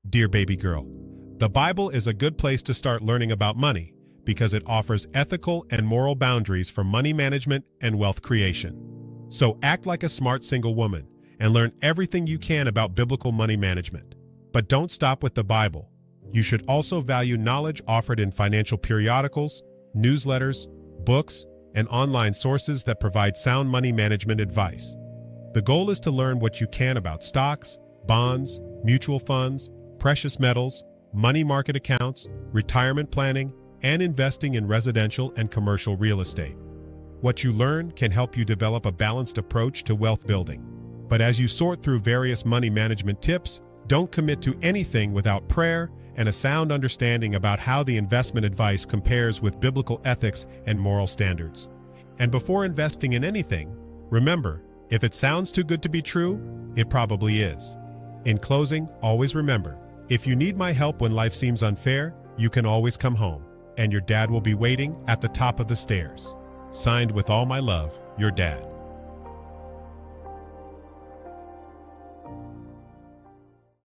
Dear baby girl, the Bible is a good place to start learning about money because it offers ethical and moral boundaries for money management and wealth creation. So act like a smart single woman and learn everything you can about biblical money management. But don't stop with the Bible. You should also value knowledge offered in financial periodicals, newsletters, books, and online sources that provide sound money management advice. The goal is to learn what you can about stocks, bonds, mutual funds, precious metals, money market accounts, retirement planning, and investing in residential and commercial real estate. What you learn can help you develop a balanced approach to wealth building. But as you sort through various money management tips, don't commit to anything without prayer and a sound understanding about how the investment advice compares with biblical ethics and moral standards. And before investing in anything, remember, if it sounds too good to be true, it probably is. In closing, always remember, if you need my help when life seems unfair, you can always come home, and your dad will be waiting at the top of the stairs. Signed with all my love, your dad.